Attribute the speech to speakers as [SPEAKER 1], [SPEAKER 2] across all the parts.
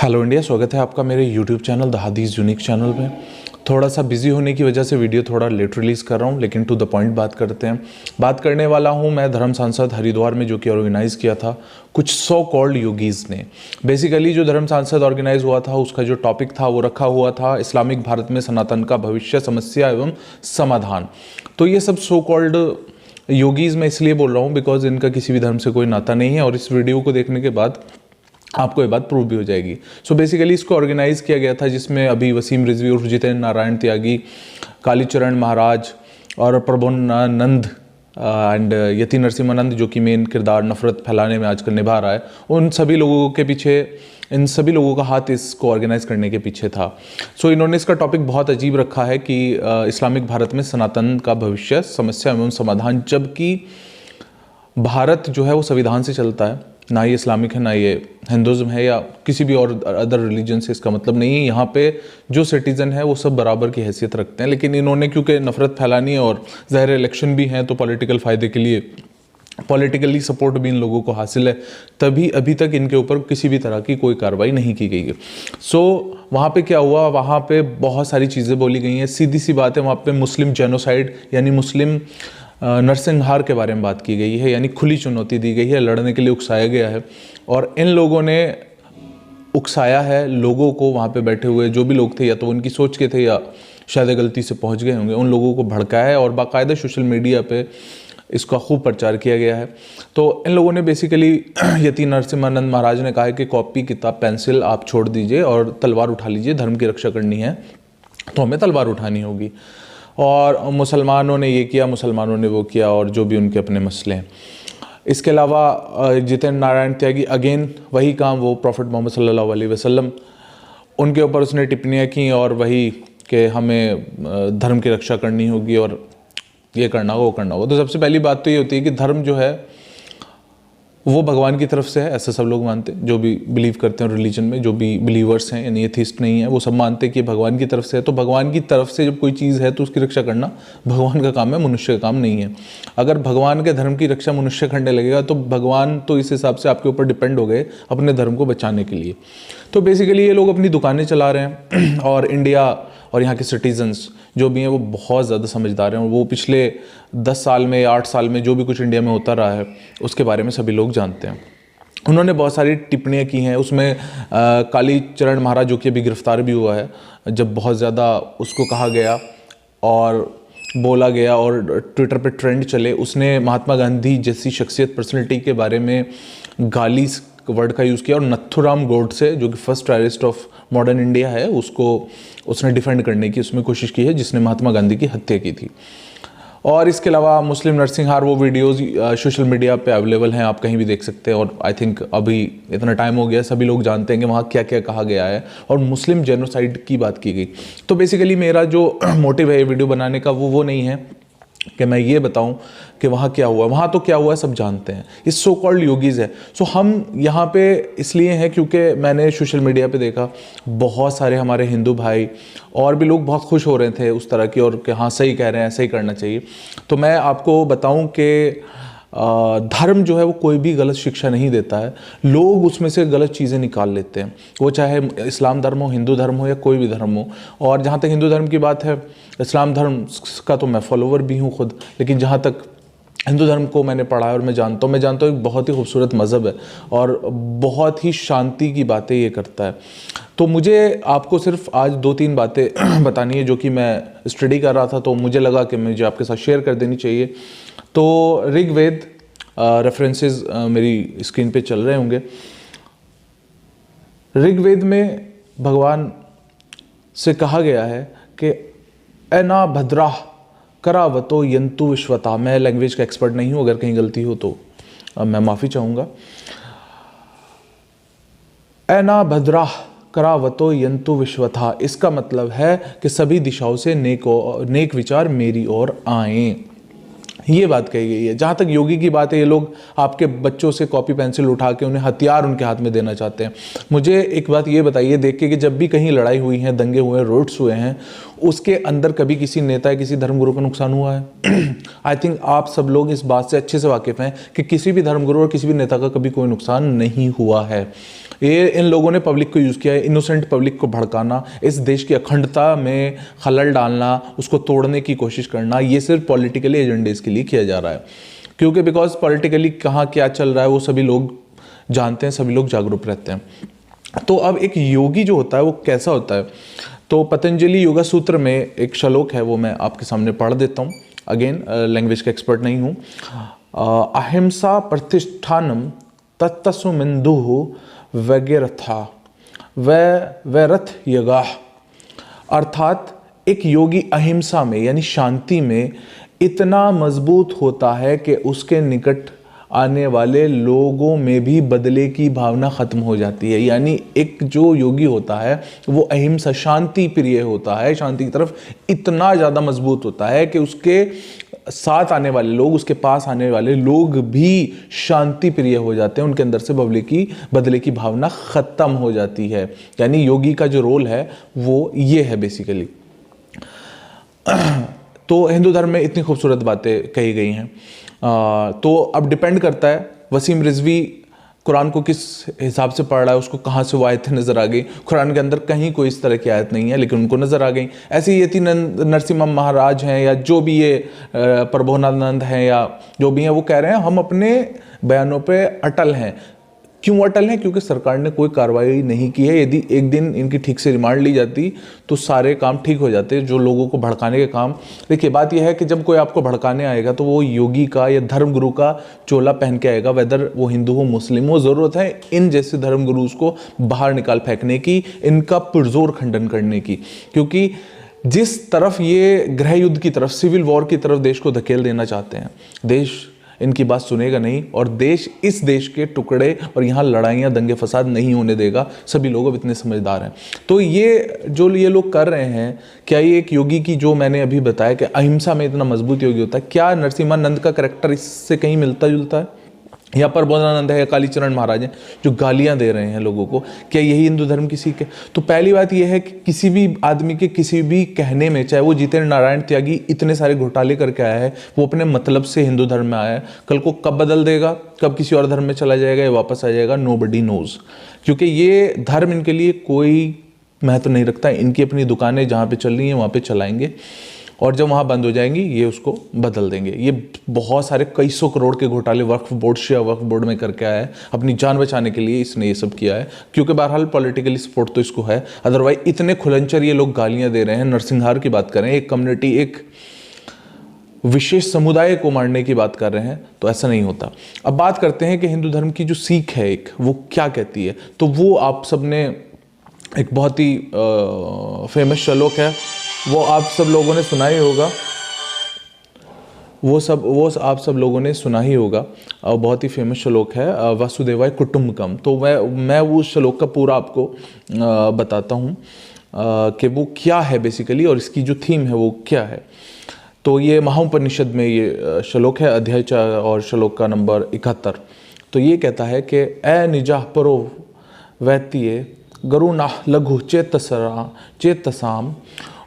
[SPEAKER 1] Hello India, स्वागत है आपका मेरे यूट्यूब चैनल द हदीस यूनिक चैनल में। थोड़ा सा बिजी होने की वजह से वीडियो थोड़ा लेट रिलीज़ कर रहा हूँ, लेकिन टू द पॉइंट बात करते हैं। बात करने वाला हूँ मैं धर्म सांसद हरिद्वार में, जो कि ऑर्गेनाइज़ किया था कुछ सो कॉल्ड योगीज़ ने। बेसिकली जो धर्म सांसद ऑर्गेनाइज हुआ था उसका जो टॉपिक था वो रखा हुआ था इस्लामिक भारत में सनातन का भविष्य, समस्या एवं समाधान। तो ये सब सो कॉल्ड योगीज़ मैं इसलिए बोल रहा हूँ बिकॉज इनका किसी भी धर्म से कोई नाता नहीं है, और इस वीडियो को देखने के बाद आपको ये बात प्रूव भी हो जाएगी। सो बेसिकली इसको ऑर्गेनाइज किया गया था, जिसमें अभी वसीम रिजवी उर्फ जितेंद्र नारायण त्यागी, कालीचरण महाराज और प्रभुनंद एंड यति नरसिम्हानंद, जो कि मेन किरदार नफरत फैलाने में आजकल निभा रहा है, उन सभी लोगों के पीछे, इन सभी लोगों का हाथ इसको ऑर्गेनाइज करने के पीछे था। सो इन्होंने इसका टॉपिक बहुत अजीब रखा है कि इस्लामिक भारत में सनातन का भविष्य, समस्या एवं समाधान, जबकि भारत जो है वो संविधान से चलता है, ना ये इस्लामिक है, ना ये हिंदुज़म है या किसी भी और अदर रिलीजन से इसका मतलब नहीं है। यहाँ पे जो सिटीज़न है वो सब बराबर की हैसियत रखते हैं, लेकिन इन्होंने क्योंकि नफरत फैलानी है और ज़ाहिर इलेक्शन भी हैं, तो पॉलिटिकल फ़ायदे के लिए पॉलिटिकली सपोर्ट भी इन लोगों को हासिल है, तभी अभी तक इनके ऊपर किसी भी तरह की कोई कार्रवाई नहीं की गई है। सो वहाँ पे क्या हुआ, वहाँ पे बहुत सारी चीज़ें बोली गई हैं। सीधी सी बात है, वहाँ पे मुस्लिम जेनोसाइड यानी मुस्लिम नरसंहार के बारे में बात की गई है, यानी खुली चुनौती दी गई है, लड़ने के लिए उकसाया गया है। और इन लोगों ने उकसाया है लोगों को, वहाँ पे बैठे हुए जो भी लोग थे, या तो उनकी सोच के थे या शायद गलती से पहुँच गए होंगे, उन लोगों को भड़काया है और बाकायदा सोशल मीडिया पे इसका खूब प्रचार किया गया है। तो इन लोगों ने बेसिकली यति नरसिम्हानंद महाराज ने कहा है कि कॉपी, किताब, पेंसिल आप छोड़ दीजिए और तलवार उठा लीजिए, धर्म की रक्षा करनी है तो हमें तलवार उठानी होगी। और मुसलमानों ने ये किया, मुसलमानों ने वो किया, और जो भी उनके अपने मसले हैं। इसके अलावा जितेंद्र नारायण त्यागी अगेन वही काम, वो प्रॉफिट मोहम्मद सल्लल्लाहु अलैहि वसल्लम, उनके ऊपर उसने टिप्पणियाँ की, और वही कि हमें धर्म की रक्षा करनी होगी और ये करना होगा, वो करना होगा। तो सबसे पहली बात तो ये होती है कि धर्म जो है वो भगवान की तरफ से है, ऐसा सब लोग मानते हैं, जो भी बिलीव करते हैं रिलीजन में, जो भी बिलीवर्स हैं, यानी एथिस्ट नहीं है, वो सब मानते हैं कि भगवान की तरफ से है। तो भगवान की तरफ से जब कोई चीज़ है तो उसकी रक्षा करना भगवान का काम है, मनुष्य का काम नहीं है। अगर भगवान के धर्म की रक्षा मनुष्य करने लगेगा तो भगवान तो इस हिसाब से आपके ऊपर डिपेंड हो गए अपने धर्म को बचाने के लिए। तो बेसिकली ये लोग अपनी दुकानें चला रहे हैं, और इंडिया और यहाँ के सिटीजन्स जो भी हैं वो बहुत ज़्यादा समझदार हैं, और वो पिछले 10 साल में या 8 साल में जो भी कुछ इंडिया में होता रहा है उसके बारे में सभी लोग जानते हैं। उन्होंने बहुत सारी टिप्पणियाँ की हैं, उसमें कालीचरण महाराज, जो कि अभी गिरफ्तार भी हुआ है, जब बहुत ज़्यादा उसको कहा गया और बोला गया और ट्विटर पे ट्रेंड चले, उसने महात्मा गांधी जैसी शख्सियत, पर्सनैलिटी के बारे में गाली वर्ड का यूज़ किया, और नथुराम गोडसे, जो कि first terrorist of modern India है, उसको उसने डिफेंड करने की उसमें कोशिश की है, जिसने महात्मा गांधी की हत्या की थी। और इसके अलावा मुस्लिम नरसंहार, वो वीडियोस सोशल मीडिया पे अवेलेबल हैं, आप कहीं भी देख सकते हैं। और आई थिंक अभी इतना टाइम हो गया, सभी लोग जानते हैं कि वहाँ क्या क्या कहा गया है, और मुस्लिम जेनोसाइड की बात की गई। तो बेसिकली मेरा जो मोटिव है ये वीडियो बनाने का वो नहीं है कि मैं ये बताऊं कि वहाँ क्या हुआ, वहाँ तो क्या हुआ सब जानते हैं, इस सो कॉल्ड योगीज़ है। सो हम यहाँ पे इसलिए हैं क्योंकि मैंने सोशल मीडिया पे देखा बहुत सारे हमारे हिंदू भाई और भी लोग बहुत खुश हो रहे थे उस तरह की, और कि हाँ सही कह रहे हैं, ऐसा ही करना चाहिए। तो मैं आपको बताऊं कि धर्म जो है वो कोई भी गलत शिक्षा नहीं देता है, लोग उसमें से गलत चीज़ें निकाल लेते हैं, वो चाहे इस्लाम धर्म हो, हिंदू धर्म हो, या कोई भी धर्म हो। और जहाँ तक हिंदू धर्म की बात है, इस्लाम धर्म का तो मैं फॉलोवर भी हूँ खुद, लेकिन जहाँ तक हिंदू धर्म को मैंने पढ़ा है और मैं जानता हूँ एक बहुत ही खूबसूरत मज़हब है और बहुत ही शांति की बातें ये करता है। तो मुझे आपको सिर्फ आज 2-3 बातें बतानी है जो कि मैं स्टडी कर रहा था, तो मुझे लगा कि मुझे आपके साथ शेयर कर देनी चाहिए। तो ऋग्वेद, रेफरेंसेस मेरी स्क्रीन पे चल रहे होंगे। ऋग्वेद में भगवान से कहा गया है कि एना भद्राह करावतो यंतु विश्वता। मैं लैंग्वेज का एक्सपर्ट नहीं हूँ, अगर कहीं गलती हो तो मैं माफ़ी चाहूँगा। एना भद्राह करावतो यंतु विश्वथा, इसका मतलब है कि सभी दिशाओं से नेक विचार मेरी ओर आएँ, ये बात कही गई है। जहाँ तक योगी की बात है, ये लोग आपके बच्चों से कॉपी पेंसिल उठा के उन्हें हथियार उनके हाथ में देना चाहते हैं। मुझे एक बात ये बताइए देख के कि जब भी कहीं लड़ाई हुई है, दंगे हुए हैं, रोड्स हुए हैं, उसके अंदर कभी किसी नेता या किसी धर्मगुरु का नुकसान हुआ है? आई थिंक आप सब लोग इस बात से अच्छे से वाकिफ़ हैं कि किसी भी धर्मगुरु और किसी भी नेता का कभी कोई नुकसान नहीं हुआ है। ये इन लोगों ने पब्लिक को यूज़ किया है, इनोसेंट पब्लिक को भड़काना, इस देश की अखंडता में खलल डालना, उसको तोड़ने की कोशिश करना, ये सिर्फ पॉलिटिकली एजेंडेस के लिए किया जा रहा है। क्योंकि बिकॉज पॉलिटिकली कहाँ क्या चल रहा है वो सभी लोग जानते हैं, सभी लोग जागरूक रहते हैं। तो अब एक योगी जो होता है वो कैसा होता है, तो पतंजलि योगा सूत्र में एक श्लोक है, वो मैं आपके सामने पढ़ देता हूँ। अगेन लैंग्वेज का एक्सपर्ट नहीं हूँ। अहिंसा प्रतिष्ठानम तत्तस्मिन्दु वैगरथा वैरथ यगा। अर्थात एक योगी अहिंसा में यानी शांति में इतना मजबूत होता है कि उसके निकट आने वाले लोगों में भी बदले की भावना खत्म हो जाती है। यानी एक जो योगी होता है वो अहिंसा शांति प्रिय होता है, शांति की तरफ इतना ज़्यादा मजबूत होता है कि उसके साथ आने वाले लोग, उसके पास आने वाले लोग भी शांति प्रिय हो जाते हैं, उनके अंदर से बदले की भावना खत्म हो जाती है। यानी योगी का जो रोल है वो ये है बेसिकली। तो हिंदू धर्म में इतनी खूबसूरत बातें कही गई हैं। तो अब डिपेंड करता है वसीम रिजवी कुरान को किस हिसाब से पढ़ रहा है, उसको कहाँ से वो आयतें नज़र आ गई। कुरान के अंदर कहीं कोई इस तरह की आयत नहीं है, लेकिन उनको नज़र आ गई। ऐसे ये तीन नरसिम्हा महाराज हैं या जो भी ये प्रभुनानंद हैं या जो भी हैं, वो कह रहे हैं हम अपने बयानों पे अटल हैं। क्यों अटल हैं? क्योंकि सरकार ने कोई कार्रवाई नहीं की है। यदि एक दिन इनकी ठीक से रिमांड ली जाती तो सारे काम ठीक हो जाते, जो लोगों को भड़काने के काम। देखिए बात यह है कि जब कोई आपको भड़काने आएगा तो वो योगी का या धर्मगुरु का चोला पहन के आएगा, वेदर वो हिंदू हो मुस्लिम हो। ज़रूरत है इन जैसे धर्मगुरुज को बाहर निकाल फेंकने की, इनका पुरजोर खंडन करने की। क्योंकि जिस तरफ ये गृह युद्ध की तरफ, सिविल वॉर की तरफ देश को धकेल देना चाहते हैं, देश इनकी बात सुनेगा नहीं और देश इस देश के टुकड़े और यहाँ लड़ाइयाँ दंगे फसाद नहीं होने देगा। सभी लोग अब इतने समझदार हैं। तो ये जो ये लोग कर रहे हैं, क्या ये एक योगी की जो मैंने अभी बताया कि अहिंसा में इतना मजबूत योगी होता है, क्या नरसिम्हानंद का कैरेक्टर इससे कहीं मिलता जुलता है? या प्रबोधानंद है या कालीचरण महाराज हैं जो गालियां दे रहे हैं लोगों को, क्या यही हिंदू धर्म की सीख है? तो पहली बात यह है कि किसी भी आदमी के किसी भी कहने में, चाहे वो जितेंद्र नारायण त्यागी इतने सारे घोटाले करके आया है, वो अपने मतलब से हिंदू धर्म में आया है, कल को कब बदल देगा, कब किसी और धर्म में चला जाएगा या वापस आ जाएगा, नोबडी नोज। क्योंकि ये धर्म इनके लिए कोई महत्व नहीं रखता। इनकी अपनी दुकानें जहाँ पे चल रही हैं वहाँ पे चलाएंगे और जब वहाँ बंद हो जाएंगी ये उसको बदल देंगे। ये बहुत सारे कई सौ करोड़ के घोटाले वक्फ बोर्ड, शिया वक्फ बोर्ड में करके आया है। अपनी जान बचाने के लिए इसने ये सब किया है, क्योंकि बहरहाल पॉलिटिकली सपोर्ट तो इसको है। अदरवाइज इतने खुलंचर ये लोग गालियाँ दे रहे हैं। नरसिंहार की बात करें, एक कम्युनिटी, एक विशेष समुदाय को मारने की बात कर रहे हैं, तो ऐसा नहीं होता। अब बात करते हैं कि हिंदू धर्म की जो सीख है एक, वो क्या कहती है। तो वो आप सब ने एक बहुत ही फेमस श्लोक है, वो आप सब लोगों ने सुना ही होगा। वो आप सब लोगों ने सुना ही होगा। बहुत ही फेमस श्लोक है, वसुदेवाय कुटुंबकम। तो मैं वो श्लोक का पूरा आपको बताता हूँ कि वो क्या है बेसिकली और इसकी जो थीम है वो क्या है। तो ये महाउपनिषद में ये श्लोक है, अध्याय 4 और श्लोक का नंबर 71। तो ये कहता है कि ए निजाह परो वैतीय गरुणा लघु चेतसाम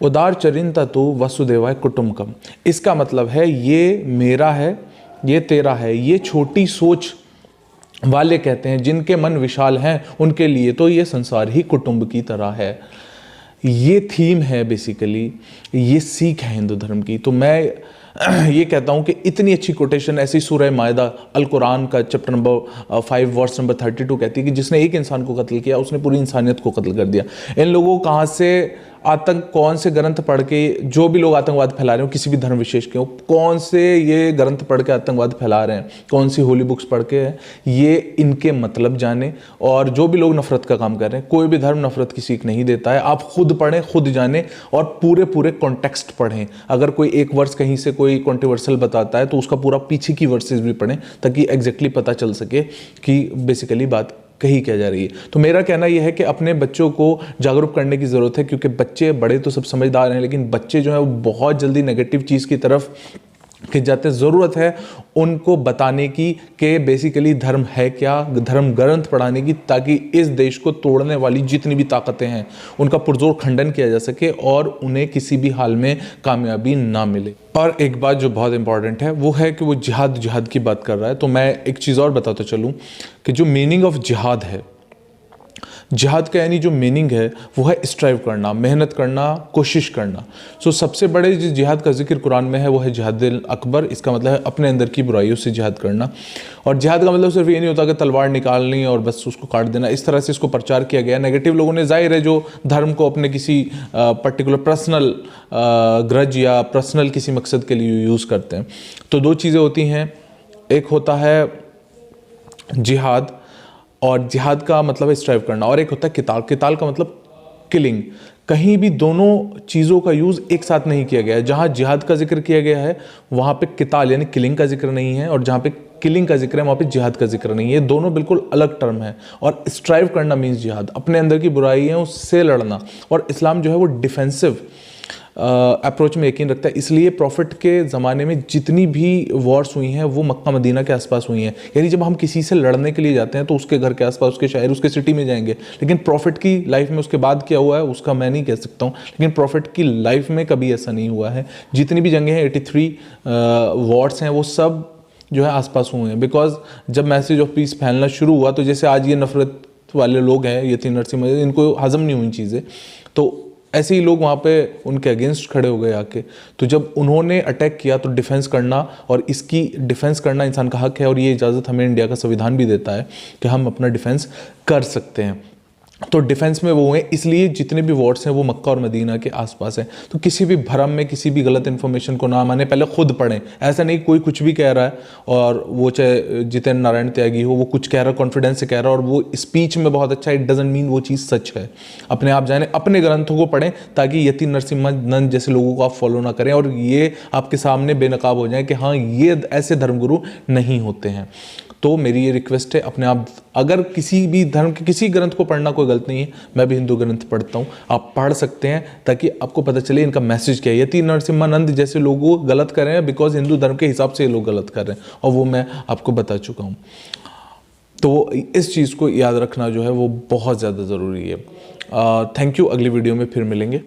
[SPEAKER 1] उदार चरिंता तो वसुदेवाय कुटुंबकम। इसका मतलब है ये मेरा है, ये तेरा है। ये छोटी सोच वाले कहते हैं, जिनके मन विशाल हैं उनके लिए तो ये संसार ही कुटुंब की तरह है। ये थीम है बेसिकली, ये सीख है हिंदू धर्म की। तो मैं ये कहता हूँ कि इतनी अच्छी कोटेशन ऐसी सूरह मायदा अल कुरान का चैप्टर नंबर 5 वर्स नंबर 32 कहती है कि जिसने एक इंसान को कत्ल किया उसने पूरी इंसानियत को कत्ल कर दिया। इन लोगों को कहाँ से आतंक, कौन से ग्रंथ पढ़ के जो भी लोग आतंकवाद फैला रहे हो, किसी भी धर्म विशेष के हो, कौन से ये ग्रंथ पढ़ के आतंकवाद फैला रहे हैं, कौन सी होली बुक्स पढ़ के है, ये इनके मतलब जाने। और जो भी लोग नफरत का काम कर रहे हैं, कोई भी धर्म नफरत की सीख नहीं देता है। आप खुद पढ़ें, खुद जानें और पूरे कॉन्टेक्स्ट पढ़ें। अगर कोई एक वर्स कहीं से कोई कॉन्ट्रोवर्शियल बताता है तो उसका पूरा पीछे की वर्सेस भी पढ़ें, ताकि एग्जैक्टली पता चल सके कि बेसिकली बात कही क्या जा रही है। तो मेरा कहना यह है कि अपने बच्चों को जागरूक करने की ज़रूरत है, क्योंकि बच्चे, बड़े तो सब समझदार हैं, लेकिन बच्चे जो हैं वो बहुत जल्दी नेगेटिव चीज़ की तरफ खिंच जाते हैं। ज़रूरत है उनको बताने की कि बेसिकली धर्म है क्या, धर्म ग्रंथ पढ़ाने की, ताकि इस देश को तोड़ने वाली जितनी भी ताकतें हैं उनका पुरजोर खंडन किया जा सके और उन्हें किसी भी हाल में कामयाबी ना मिले। और एक बात जो बहुत इंपॉर्टेंट है वो है कि वो जिहाद की बात कर रहा है। तो मैं एक चीज़ और बताता चलूँ कि जो मीनिंग ऑफ जिहाद है जिहाद का यानी जो मीनिंग है वो है स्ट्राइव करना, मेहनत करना, कोशिश करना। सो सबसे बड़े जिस जिहाद का जिक्र कुरान में है वो है जिहादुल अकबर। इसका मतलब है अपने अंदर की बुराइयों से जिहाद करना। और जिहाद का मतलब सिर्फ ये नहीं होता कि तलवार निकालनी और बस उसको काट देना, इस तरह से इसको प्रचार किया गया। नेगेटिव लोगों ने, जाहिर है, जो धर्म को अपने किसी पर्टिकुलर पर्सनल ग्रज या पर्सनल किसी मकसद के लिए यूज़ करते हैं। तो दो चीज़ें होती हैं, एक होता है जिहाद, और जिहाद का मतलब है स्ट्राइव करना, और एक होता है किताल। किताल का मतलब किलिंग। कहीं भी दोनों चीज़ों का यूज़ एक साथ नहीं किया गया है। जहाँ जिहाद का जिक्र किया गया है वहाँ पे किताल यानी किलिंग का जिक्र नहीं है, और जहाँ पे किलिंग का जिक्र है वहाँ पे जिहाद का जिक्र नहीं है। दोनों बिल्कुल अलग टर्म है। और स्ट्राइव करना मीन्स जिहाद, अपने अंदर की बुराई है उससे लड़ना। और इस्लाम जो है वो डिफेंसिव अप्रोच में यकीन रखता है। इसलिए प्रॉफिट के ज़माने में जितनी भी वॉर्स हुई हैं वो मक्का मदीना के आसपास हुई हैं। यानी जब हम किसी से लड़ने के लिए जाते हैं तो उसके घर के आसपास, उसके शहर, उसके सिटी में जाएंगे। लेकिन प्रॉफिट की लाइफ में उसके बाद क्या हुआ है उसका मैं नहीं कह सकता हूँ, लेकिन प्रॉफिट की लाइफ में कभी ऐसा नहीं हुआ है। जितनी भी जंगें हैं 83 वॉर्स हैं वो सब जो है आसपास हुए हैं। बिकॉज जब मैसेज ऑफ पीस फैलना शुरू हुआ तो जैसे आज ये नफरत वाले लोग हैं, यतीम नरसिम्हा, इनको हजम नहीं हुई चीज़ें, तो ऐसे ही लोग वहाँ पे उनके अगेंस्ट खड़े हो गए आके। तो जब उन्होंने अटैक किया तो डिफेंस करना, और इसकी डिफेंस करना इंसान का हक है, और ये इजाज़त हमें इंडिया का संविधान भी देता है कि हम अपना डिफेंस कर सकते हैं। तो डिफेंस में वो हुए, इसलिए जितने भी वॉर्ड्स हैं वो मक्का और मदीना के आसपास हैं। तो किसी भी भ्रम में, किसी भी गलत इन्फॉर्मेशन को ना माने, पहले खुद पढ़ें। ऐसा नहीं कोई कुछ भी कह रहा है और वो चाहे जितेंद्र नारायण त्यागी हो, वो कुछ कह रहा है, कॉन्फिडेंस से कह रहा है और वो स्पीच में बहुत अच्छा, इट डजंट मीन वो चीज़ सच है। अपने आप जाने, अपने ग्रंथों को पढ़ें ताकि यतीम नरसिम्हा नंद जैसे लोगों को आप फॉलो ना करें और ये आपके सामने बेनकाब हो जाए कि हाँ ये ऐसे धर्मगुरु नहीं होते हैं। तो मेरी ये रिक्वेस्ट है, अपने आप, अगर किसी भी धर्म के किसी ग्रंथ को पढ़ना कोई गलत नहीं है, मैं भी हिंदू ग्रंथ पढ़ता हूँ, आप पढ़ सकते हैं ताकि आपको पता चले इनका मैसेज क्या है। यतीम नरसिम्हानंद जैसे लोग गलत कर रहे हैं बिकॉज हिंदू धर्म के हिसाब से ये लोग गलत कर रहे हैं, और वो मैं आपको बता चुका हूँ। तो इस चीज़ को याद रखना जो है वो बहुत ज़्यादा ज़रूरी है। थैंक यू, अगली वीडियो में फिर मिलेंगे।